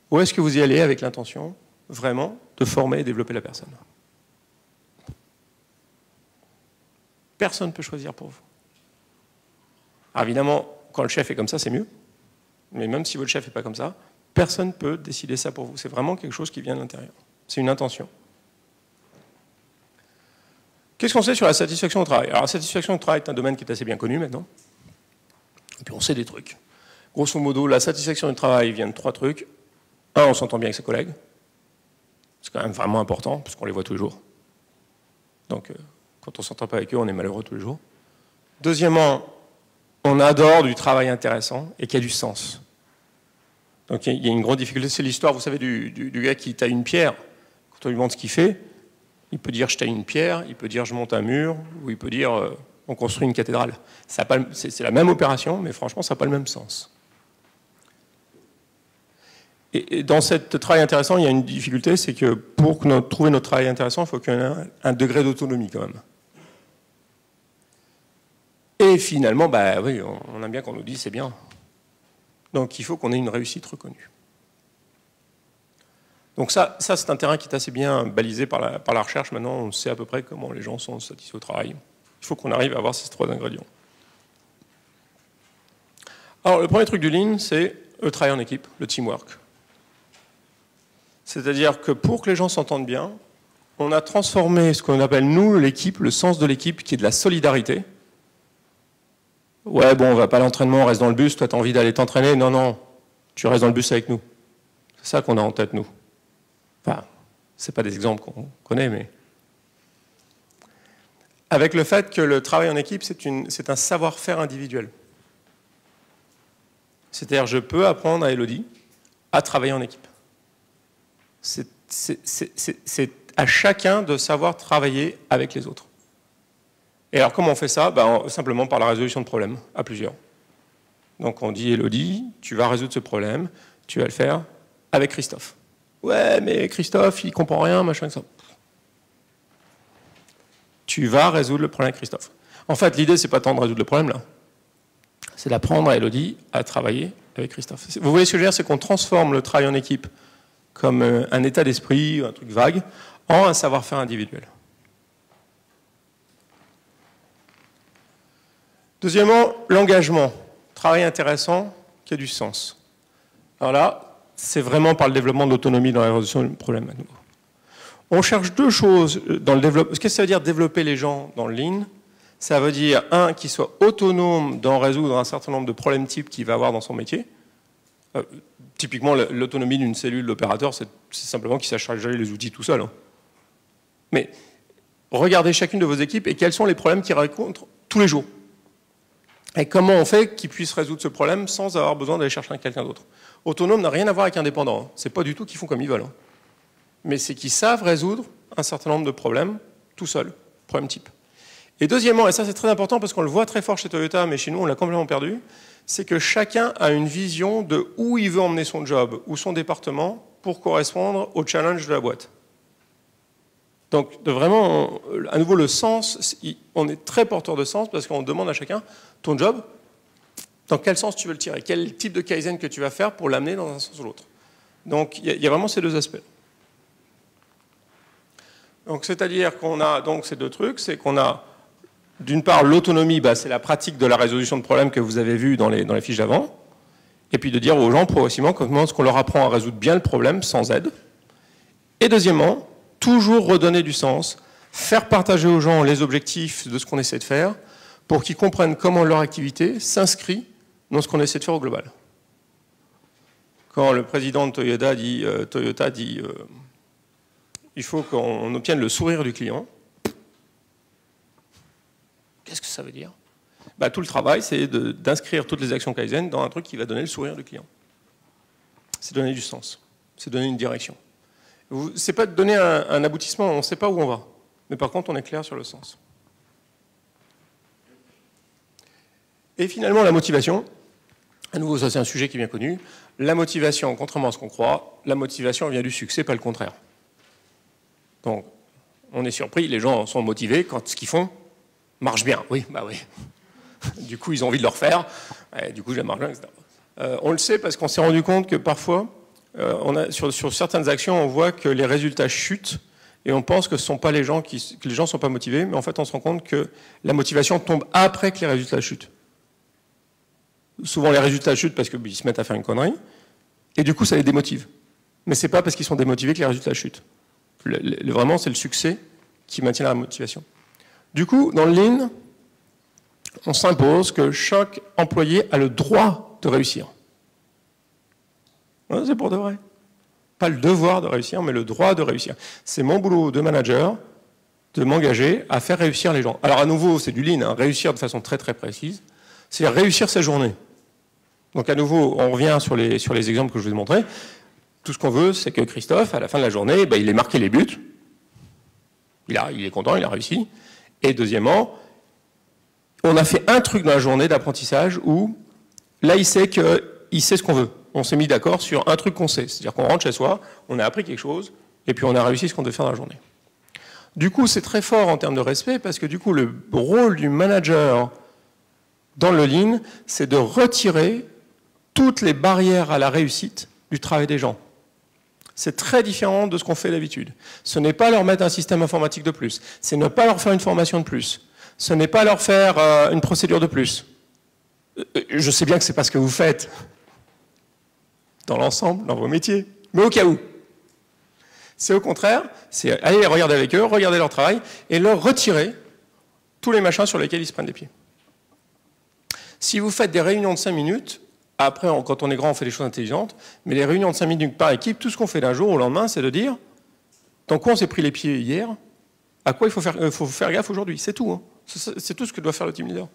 Ou est-ce que vous y allez avec l'intention, vraiment, de former et développer la personne? Personne ne peut choisir pour vous. Alors évidemment, quand le chef est comme ça, c'est mieux. Mais même si votre chef n'est pas comme ça, personne ne peut décider ça pour vous. C'est vraiment quelque chose qui vient de l'intérieur. C'est une intention. Qu'est-ce qu'on sait sur la satisfaction au travail? Alors la satisfaction au travail est un domaine qui est assez bien connu maintenant. Et puis on sait des trucs. Grosso modo, la satisfaction du travail vient de 3 trucs. Un, on s'entend bien avec ses collègues. C'est quand même vraiment important, parce qu'on les voit tous les jours. Donc, quand on ne s'entend pas avec eux, on est malheureux tous les jours. Deuxièmement, on adore du travail intéressant et qui a du sens. Donc, il y a une grande difficulté. C'est l'histoire, vous savez, du gars qui taille une pierre. Quand on lui demande ce qu'il fait, il peut dire « je taille une pierre », il peut dire « je monte un mur », ou il peut dire « on construit une cathédrale ». C'est la même opération, mais franchement, ça n'a pas le même sens. Et dans ce travail intéressant, il y a une difficulté, c'est que pour trouver notre travail intéressant, il faut qu'il y ait un degré d'autonomie quand même. Et finalement, oui, on aime bien qu'on nous dise c'est bien. Donc il faut qu'on ait une réussite reconnue. Donc ça c'est un terrain qui est assez bien balisé par la recherche. Maintenant, on sait à peu près comment les gens sont satisfaits au travail. Il faut qu'on arrive à avoir ces 3 ingrédients. Alors le premier truc du Lean, c'est le travail en équipe, le teamwork. C'est-à-dire que pour que les gens s'entendent bien, on a transformé ce qu'on appelle, nous, l'équipe, le sens de l'équipe, qui est de la solidarité. Ouais, bon, on va pas à l'entraînement, on reste dans le bus, toi, tu as envie d'aller t'entraîner. Non, non, tu restes dans le bus avec nous. C'est ça qu'on a en tête, nous. Enfin, ce n'est pas des exemples qu'on connaît, mais... Avec le fait que le travail en équipe, c'est un savoir-faire individuel. C'est-à-dire, je peux apprendre à Élodie à travailler en équipe. C'est à chacun de savoir travailler avec les autres. Et alors comment on fait ça? Simplement par la résolution de problèmes à plusieurs. Donc on dit, Elodie, tu vas résoudre ce problème, tu vas le faire avec Christophe. Ouais, mais Christophe, il comprend rien, machin que ça. Tu vas résoudre le problème avec Christophe. En fait, l'idée, c'est pas tant de résoudre le problème, là. C'est d'apprendre à Elodie à travailler avec Christophe. Vous voyez ce que je veux dire, c'est qu'on transforme le travail en équipe comme un état d'esprit, un truc vague, en un savoir-faire individuel. Deuxièmement, l'engagement. Travail intéressant qui a du sens. Alors là, c'est vraiment par le développement de l'autonomie dans la résolution du problème à nouveau. On cherche deux choses dans le développement. Qu'est-ce que ça veut dire développer les gens dans le Lean? Ça veut dire, un, qu'ils soient autonomes dans résoudre un certain nombre de problèmes types qu'il va avoir dans son métier. Typiquement, l'autonomie d'une cellule d'opérateur, c'est simplement qu'il sache charger les outils tout seul. Hein. Mais regardez chacune de vos équipes et quels sont les problèmes qu'ils rencontrent tous les jours. Et comment on fait qu'ils puissent résoudre ce problème sans avoir besoin d'aller chercher quelqu'un d'autre. Autonome n'a rien à voir avec indépendant. Hein. C'est pas du tout qu'ils font comme ils veulent. Hein. Mais c'est qu'ils savent résoudre un certain nombre de problèmes tout seuls, problème type. Et deuxièmement, et ça c'est très important parce qu'on le voit très fort chez Toyota, mais chez nous on l'a complètement perdu, c'est que chacun a une vision de où il veut emmener son job ou son département pour correspondre au challenge de la boîte. Donc de vraiment, à nouveau le sens, on est très porteur de sens parce qu'on demande à chacun, ton job, dans quel sens tu veux le tirer? Quel type de Kaizen que tu vas faire pour l'amener dans un sens ou l'autre? Donc il y a vraiment ces deux aspects. Donc c'est-à-dire qu'on a donc ces deux trucs, c'est qu'on a d'une part l'autonomie, c'est la pratique de la résolution de problèmes que vous avez vu dans les fiches d'avant, et puis de dire aux gens progressivement comment est-ce qu'on leur apprend à résoudre bien le problème sans aide. Et deuxièmement, toujours redonner du sens, faire partager aux gens les objectifs de ce qu'on essaie de faire pour qu'ils comprennent comment leur activité s'inscrit dans ce qu'on essaie de faire au global. Quand le président de Toyota dit il faut qu'on obtienne le sourire du client, qu'est-ce que ça veut dire? Tout le travail, c'est d'inscrire toutes les actions Kaizen dans un truc qui va donner le sourire du client. C'est donner du sens, c'est donner une direction. C'est pas de donner un aboutissement, on ne sait pas où on va. Mais par contre, on est clair sur le sens. Et finalement, la motivation. À nouveau, ça c'est un sujet qui est bien connu. La motivation, contrairement à ce qu'on croit, la motivation vient du succès, pas le contraire. Donc, on est surpris, les gens sont motivés quand ce qu'ils font marche bien. Oui, oui. Du coup, ils ont envie de le refaire. Et du coup, ça marche bien, etc. On le sait parce qu'on s'est rendu compte que parfois, sur certaines actions, on voit que les résultats chutent et on pense que ce sont pas les gens que les gens sont pas motivés, mais en fait, on se rend compte que la motivation tombe après que les résultats chutent. Souvent, les résultats chutent parce qu'ils se mettent à faire une connerie et du coup, ça les démotive. Mais c'est pas parce qu'ils sont démotivés que les résultats chutent. Vraiment, c'est le succès qui maintient la motivation. Du coup, dans le Lean, on s'impose que chaque employé a le droit de réussir. C'est pour de vrai. Pas le devoir de réussir, mais le droit de réussir. C'est mon boulot de manager de m'engager à faire réussir les gens. Alors à nouveau, c'est du Lean, hein, réussir de façon très très précise, c'est réussir sa journée. Donc à nouveau, on revient sur les exemples que je vous ai montrés. Tout ce qu'on veut, c'est que Christophe, à la fin de la journée, il ait marqué les buts. Il est content, il a réussi. Et deuxièmement, on a fait un truc dans la journée d'apprentissage où, là, il sait ce qu'on veut. On s'est mis d'accord sur un truc qu'on sait. C'est-à-dire qu'on rentre chez soi, on a appris quelque chose, et puis on a réussi ce qu'on devait faire dans la journée. Du coup, c'est très fort en termes de respect, parce que du coup, le rôle du manager dans le Lean, c'est de retirer toutes les barrières à la réussite du travail des gens. C'est très différent de ce qu'on fait d'habitude. Ce n'est pas leur mettre un système informatique de plus. C'est ne pas leur faire une formation de plus. Ce n'est pas leur faire une procédure de plus. Je sais bien que ce n'est pas ce que vous faites dans l'ensemble, dans vos métiers, mais au cas où. C'est au contraire, c'est aller regarder avec eux, regarder leur travail et leur retirer tous les machins sur lesquels ils se prennent des pieds. Si vous faites des réunions de 5 minutes, après, quand on est grand, on fait des choses intelligentes, mais les réunions de 5 minutes par équipe, tout ce qu'on fait d'un jour au lendemain, c'est de dire dans quoi on s'est pris les pieds hier, à quoi il faut faire gaffe aujourd'hui. C'est tout. Hein. C'est tout ce que doit faire le team leader.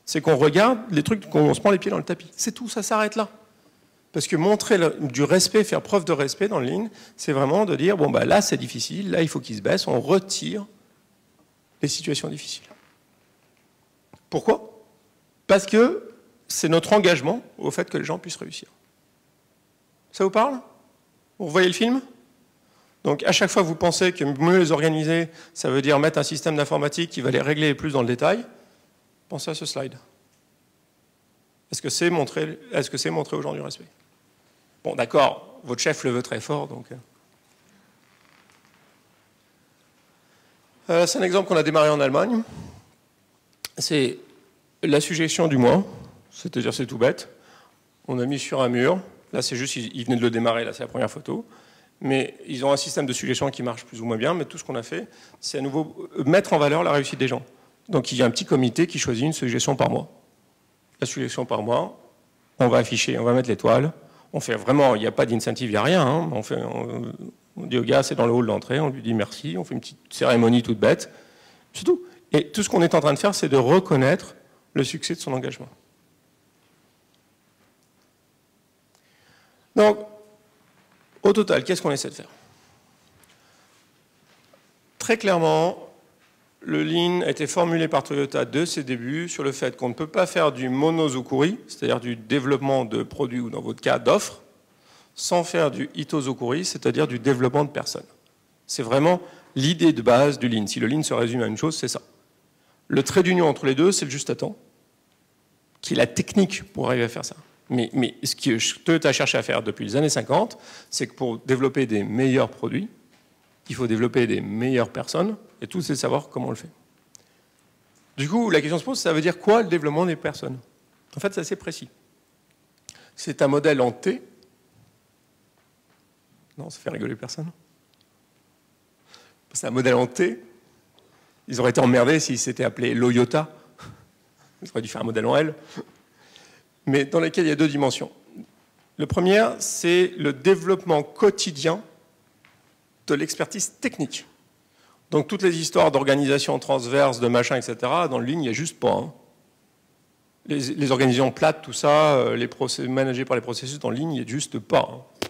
C'est qu'on regarde les trucs, qu'on se prend les pieds dans le tapis. C'est tout, ça s'arrête là. Parce que montrer du respect, faire preuve de respect dans le Lean, c'est vraiment de dire, là c'est difficile, là il faut qu'il se baisse, on retire les situations difficiles. Pourquoi? Parce que c'est notre engagement au fait que les gens puissent réussir. Ça vous parle? Vous voyez le film? Donc à chaque fois que vous pensez que mieux les organiser, ça veut dire mettre un système d'informatique qui va les régler plus dans le détail, pensez à ce slide. Est-ce que c'est montrer aux gens du respect? Bon, d'accord, votre chef le veut très fort, donc... c'est un exemple qu'on a démarré en Allemagne. C'est la suggestion du mois, c'est-à-dire c'est tout bête. On a mis sur un mur, là c'est juste, ils venaient de le démarrer, là c'est la première photo. Mais ils ont un système de suggestion qui marche plus ou moins bien, mais tout ce qu'on a fait, c'est à nouveau mettre en valeur la réussite des gens. Donc il y a un petit comité qui choisit une suggestion par mois. La suggestion par mois, on va afficher, on va mettre l'étoile. On fait vraiment, il n'y a pas d'incentive, il n'y a rien. Hein. On dit au gars, c'est dans le hall d'entrée, on lui dit merci, on fait une petite cérémonie toute bête. C'est tout. Et tout ce qu'on est en train de faire, c'est de reconnaître le succès de son engagement. Donc, au total, qu'est-ce qu'on essaie de faire? Très clairement, le Lean a été formulé par Toyota de ses débuts sur le fait qu'on ne peut pas faire du monozukuri, c'est-à-dire du développement de produits ou dans votre cas d'offres, sans faire du hitozukuri, c'est-à-dire du développement de personnes. C'est vraiment l'idée de base du Lean. Si le Lean se résume à une chose, c'est ça. Le trait d'union entre les deux, c'est le juste à temps, qui est la technique pour arriver à faire ça. Mais ce que Toyota a cherché à faire depuis les années 50, c'est que pour développer des meilleurs produits, il faut développer des meilleures personnes, et tout, c'est de savoir comment on le fait. Du coup, la question se pose, ça veut dire quoi le développement des personnes? En fait, c'est assez précis. C'est un modèle en T. Non, ça fait rigoler personne. C'est un modèle en T. Ils auraient été emmerdés s'ils s'étaient appelés Loyota. Ils auraient dû faire un modèle en L. Mais dans lequel il y a deux dimensions. Le premier, c'est le développement quotidien de l'expertise technique. Donc toutes les histoires d'organisation transverse, de machin, etc., dans le Lean, il n'y a juste pas. Hein. Les organisations plates, tout ça, les managés par les processus dans le Lean, il n'y a juste pas. Hein.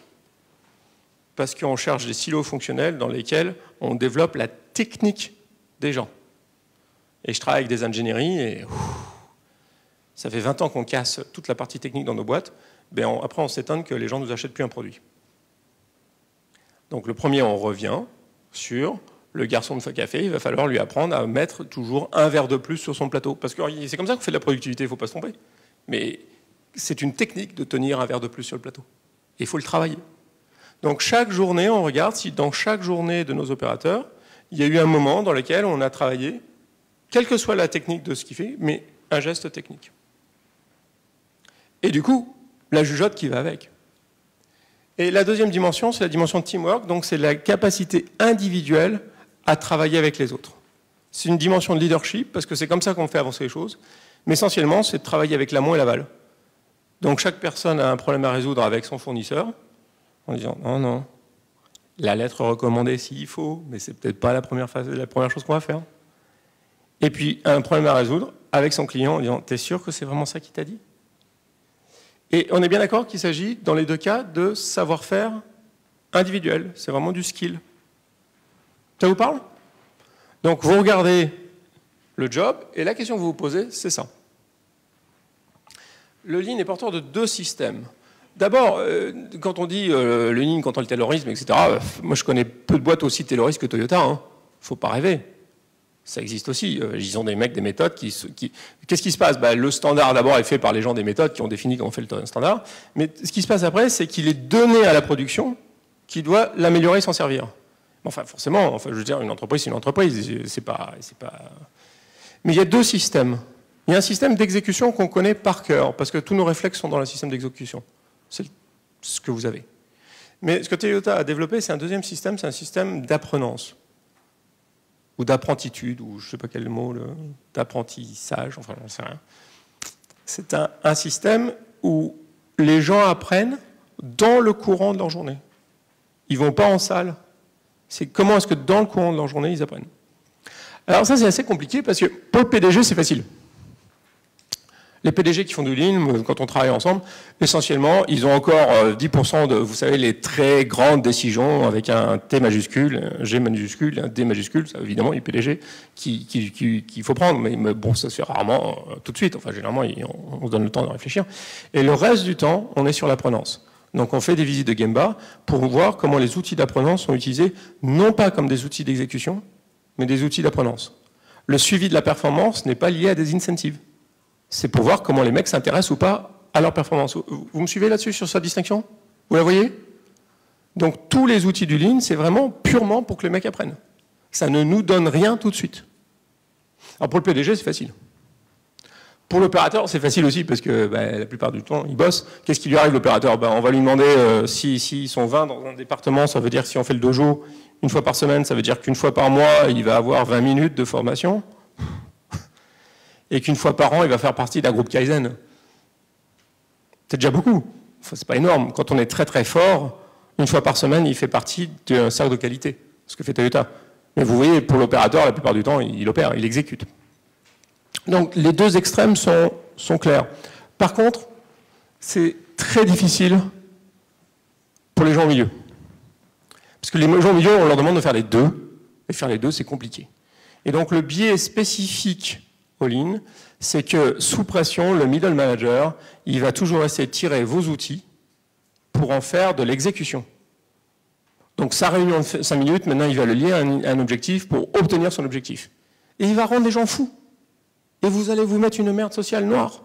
Parce qu'on cherche des silos fonctionnels dans lesquels on développe la technique des gens. Et je travaille avec des ingénieries et ça fait 20 ans qu'on casse toute la partie technique dans nos boîtes. Ben après, on s'étonne que les gens ne nous achètent plus un produit. Donc le premier, on revient sur le garçon de café. Il va falloir lui apprendre à mettre toujours un verre de plus sur son plateau. Parce que c'est comme ça qu'on fait de la productivité, il ne faut pas se tromper. Mais c'est une technique de tenir un verre de plus sur le plateau. Et il faut le travailler. Donc chaque journée, on regarde si dans chaque journée de nos opérateurs, il y a eu un moment dans lequel on a travaillé, quelle que soit la technique de ce qu'il fait, mais un geste technique. Et du coup, la jugeote qui va avec. Et la deuxième dimension, c'est la dimension de teamwork, donc c'est la capacité individuelle à travailler avec les autres. C'est une dimension de leadership, parce que c'est comme ça qu'on fait avancer les choses, mais essentiellement, c'est de travailler avec l'amont et l'aval. Donc chaque personne a un problème à résoudre avec son fournisseur, en disant non, non, la lettre recommandée s'il faut, mais c'est peut-être pas la première chose qu'on va faire. Et puis un problème à résoudre avec son client en disant t'es sûr que c'est vraiment ça qu'il t'a dit? Et on est bien d'accord qu'il s'agit, dans les deux cas, de savoir-faire individuel. C'est vraiment du skill. Ça vous parle? Donc, vous regardez le job, et la question que vous vous posez, c'est ça. Le Lean est porteur de deux systèmes. D'abord, quand on dit le Lean contre le taylorisme, etc., moi, je connais peu de boîtes aussi tayloristes que Toyota. Hein. Faut pas rêver. Ça existe aussi. Ils ont des mecs, des méthodes Qu'est-ce qui se passe? Le standard, d'abord, est fait par les gens des méthodes qui ont défini comment on fait le standard. Mais ce qui se passe après, c'est qu'il est donné à la production qui doit l'améliorer et s'en servir. Enfin, forcément, je veux dire, une entreprise, c'est une entreprise. C'est pas... Mais il y a deux systèmes. Il y a un système d'exécution qu'on connaît par cœur, parce que tous nos réflexes sont dans le système d'exécution. C'est ce que vous avez. Mais ce que Toyota a développé, c'est un deuxième système, c'est un système d'apprenance. Ou d'apprentitude, ou je ne sais pas quel mot, d'apprentissage, enfin, j'en sais rien. C'est un système où les gens apprennent dans le courant de leur journée. Ils ne vont pas en salle. C'est comment est-ce que dans le courant de leur journée, ils apprennent. Alors ça, c'est assez compliqué, parce que pour le PDG, c'est facile. Les PDG qui font du Lean, quand on travaille ensemble, essentiellement, ils ont encore 10% de, vous savez, les très grandes décisions avec un T majuscule, un G majuscule, un D majuscule, ça, évidemment, les PDG qu'il faut prendre, mais bon, ça se fait rarement tout de suite. Enfin, généralement, on se donne le temps de réfléchir. Et le reste du temps, on est sur l'apprenance. Donc, on fait des visites de Gemba pour voir comment les outils d'apprenance sont utilisés, non pas comme des outils d'exécution, mais des outils d'apprenance. Le suivi de la performance n'est pas lié à des incentives. C'est pour voir comment les mecs s'intéressent ou pas à leur performance. Vous me suivez là-dessus, sur cette distinction? Vous la voyez? Donc tous les outils du Lean, c'est vraiment purement pour que les mecs apprennent. Ça ne nous donne rien tout de suite. Alors pour le PDG, c'est facile. Pour l'opérateur, c'est facile aussi, parce que la plupart du temps, il bosse. Qu'est-ce qui lui arrive, l'opérateur? On va lui demander, s'ils sont 20 dans un département, ça veut dire que si on fait le dojo une fois par semaine, ça veut dire qu'une fois par mois, il va avoir 20 minutes de formation. Et qu'une fois par an, il va faire partie d'un groupe Kaizen. C'est déjà beaucoup. Enfin, c'est pas énorme. Quand on est très très fort, une fois par semaine, il fait partie d'un cercle de qualité, ce que fait Toyota. Mais vous voyez, pour l'opérateur, la plupart du temps, il opère, il exécute. Donc les deux extrêmes sont clairs. Par contre, c'est très difficile pour les gens au milieu. Parce que les gens au milieu, on leur demande de faire les deux, et faire les deux, c'est compliqué. Et donc le biais spécifique au Lean, c'est que sous pression, le middle manager, il va toujours essayer de tirer vos outils pour en faire de l'exécution. Donc sa réunion de 5 minutes, maintenant il va le lier à un objectif pour obtenir son objectif. Et il va rendre les gens fous. Et vous allez vous mettre une merde sociale noire.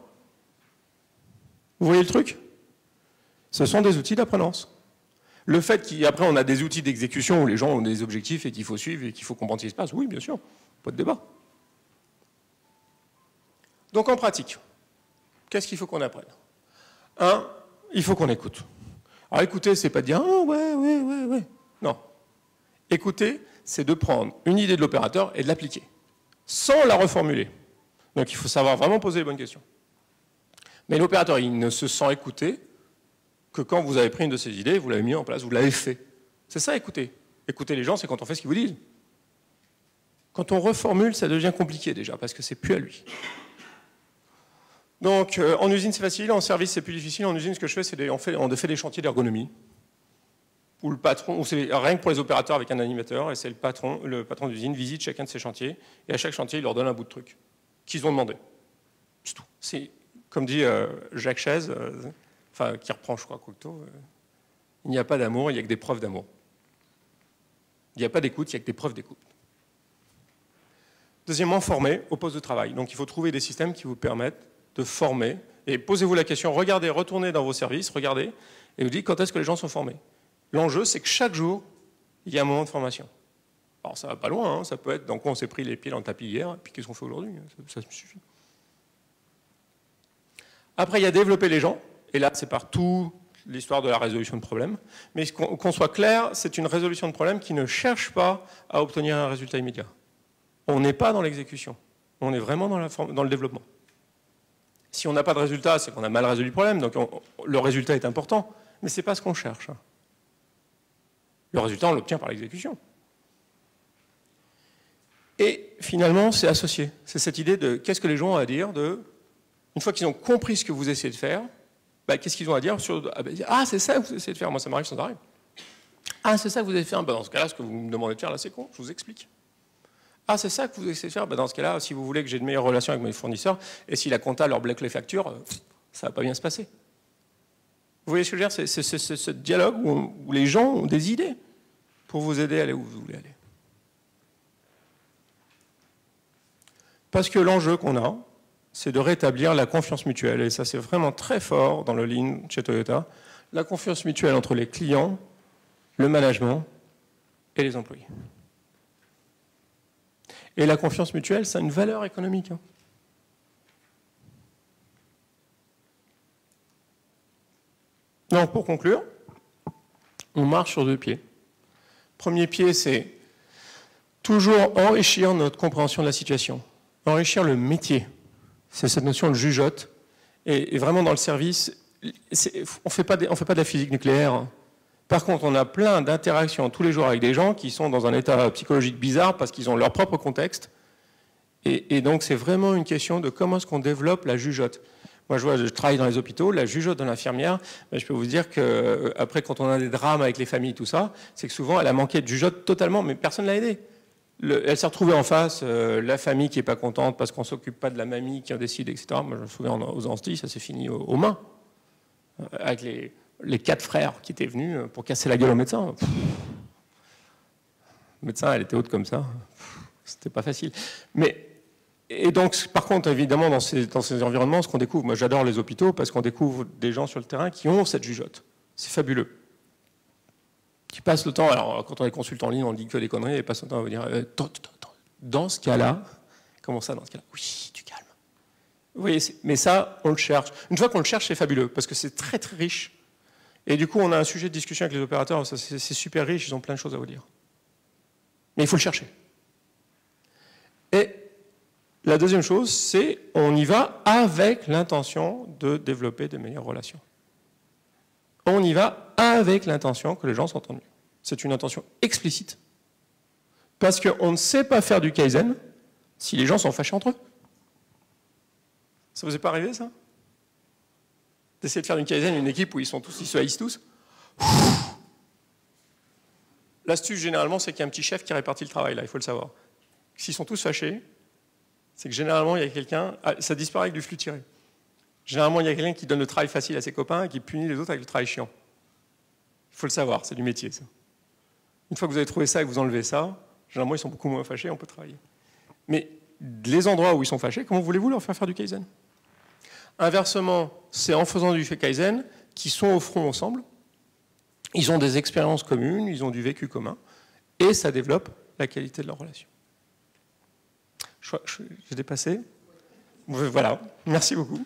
Vous voyez le truc? Ce sont des outils d'apprenance. Le fait qu'après on a des outils d'exécution où les gens ont des objectifs et qu'il faut suivre et qu'il faut comprendre ce qui se passe, oui bien sûr, pas de débat. Donc en pratique, qu'est-ce qu'il faut qu'on apprenne? Un, il faut qu'on écoute. Alors écouter, c'est pas de dire « Ah ouais ». Non. Écouter, c'est de prendre une idée de l'opérateur et de l'appliquer, sans la reformuler. Donc il faut savoir vraiment poser les bonnes questions. Mais l'opérateur, il ne se sent écouté que quand vous avez pris une de ces idées, vous l'avez mis en place, vous l'avez fait. C'est ça, écouter. Écouter les gens, c'est quand on fait ce qu'ils vous disent. Quand on reformule, ça devient compliqué déjà, parce que c'est plus à lui. Donc, en usine, c'est facile. En service, c'est plus difficile. En usine, ce que je fais, c'est on fait des chantiers d'ergonomie. Où le patron, ou c'est rien que pour les opérateurs avec un animateur, et c'est le patron d'usine visite chacun de ces chantiers, et à chaque chantier, il leur donne un bout de truc qu'ils ont demandé. C'est tout. C'est, comme dit Jacques Chaise, qui reprend, je crois, Cocteau, il n'y a pas d'amour, il n'y a que des preuves d'amour. Il n'y a pas d'écoute, il n'y a que des preuves d'écoute. Deuxièmement, former au poste de travail. Donc, il faut trouver des systèmes qui vous permettent de former, et posez-vous la question, regardez, retournez dans vos services, regardez, et vous dites quand est-ce que les gens sont formés. L'enjeu, c'est que chaque jour, il y a un moment de formation. Alors ça va pas loin, hein, ça peut être dans quoi on s'est pris les pieds dans le tapis hier, et puis qu'est-ce qu'on fait aujourd'hui, ça suffit. Après, il y a développer les gens, et là, c'est partout l'histoire de la résolution de problèmes, mais qu'on soit clair, c'est une résolution de problème qui ne cherche pas à obtenir un résultat immédiat. On n'est pas dans l'exécution, on est vraiment dans le développement. Si on n'a pas de résultat, c'est qu'on a mal résolu le problème, donc le résultat est important, mais ce n'est pas ce qu'on cherche. Le résultat, on l'obtient par l'exécution. Et finalement, c'est associé. C'est cette idée de qu'est-ce que les gens ont à dire une fois qu'ils ont compris ce que vous essayez de faire, qu'est-ce qu'ils ont à dire sur ah, c'est ça que vous essayez de faire, moi ça m'arrive sans arrêt. Ah, c'est ça que vous avez fait, dans ce cas-là, ce que vous me demandez de faire, là, c'est con, je vous explique. Ah, c'est ça que vous essayez de faire, dans ce cas-là, si vous voulez que j'ai de meilleures relations avec mes fournisseurs, et si la compta leur bloque les factures, ça ne va pas bien se passer. Vous voyez ce que je veux dire? C'est ce dialogue où les gens ont des idées pour vous aider à aller où vous voulez aller. Parce que l'enjeu qu'on a, c'est de rétablir la confiance mutuelle, et ça c'est vraiment très fort dans le Lean chez Toyota, la confiance mutuelle entre les clients, le management et les employés. Et la confiance mutuelle, ça a une valeur économique. Donc, pour conclure, on marche sur deux pieds. Premier pied, c'est toujours enrichir notre compréhension de la situation, enrichir le métier. C'est cette notion de jugeote. Et vraiment, dans le service, on ne fait pas de la physique nucléaire. Par contre, on a plein d'interactions tous les jours avec des gens qui sont dans un état psychologique bizarre parce qu'ils ont leur propre contexte. Et donc, c'est vraiment une question de comment est-ce qu'on développe la jugeote. Moi, je travaille dans les hôpitaux, la jugeote de l'infirmière, je peux vous dire qu'après, quand on a des drames avec les familles, tout ça, c'est que souvent, elle a manqué de jugeote totalement, mais personne ne l'a aidée. Elle s'est retrouvée en face, la famille qui n'est pas contente parce qu'on ne s'occupe pas de la mamie qui en décide, etc. Moi, je me souviens aux Antilles, ça s'est fini aux mains, avec les 4 frères qui étaient venus pour casser la gueule au médecin. Le médecin, elle était haute comme ça. C'était pas facile. Et donc, par contre, évidemment, dans ces environnements, ce qu'on découvre, moi j'adore les hôpitaux parce qu'on découvre des gens sur le terrain qui ont cette jugeote. C'est fabuleux. Qui passent le temps, alors quand on est consultant en ligne, on dit que des conneries, et passent le temps à vous dire, dans ce cas-là, comment ça, dans ce cas-là? Oui, du calme. Vous voyez, mais ça, on le cherche. Une fois qu'on le cherche, c'est fabuleux, parce que c'est très très riche. Et du coup, on a un sujet de discussion avec les opérateurs, c'est super riche, ils ont plein de choses à vous dire. Mais il faut le chercher. Et la deuxième chose, c'est on y va avec l'intention de développer de meilleures relations. On y va avec l'intention que les gens s'entendent mieux. C'est une intention explicite. Parce qu'on ne sait pas faire du Kaizen si les gens sont fâchés entre eux. Ça vous est pas arrivé, ça? D'essayer de faire du Kaizen une équipe où ils se haïssent tous? L'astuce, généralement, c'est qu'il y a un petit chef qui répartit le travail, là, il faut le savoir. S'ils sont tous fâchés, c'est que généralement, il y a quelqu'un... ça disparaît avec du flux tiré. Généralement, il y a quelqu'un qui donne le travail facile à ses copains et qui punit les autres avec le travail chiant. Il faut le savoir, c'est du métier, ça. Une fois que vous avez trouvé ça et que vous enlevez ça, généralement, ils sont beaucoup moins fâchés, on peut travailler. Mais les endroits où ils sont fâchés, comment voulez-vous leur faire du Kaizen? Inversement, c'est en faisant du Kaizen qu'ils sont au front ensemble, ils ont des expériences communes, ils ont du vécu commun, et ça développe la qualité de leur relation. J'ai dépassé. Voilà, merci beaucoup.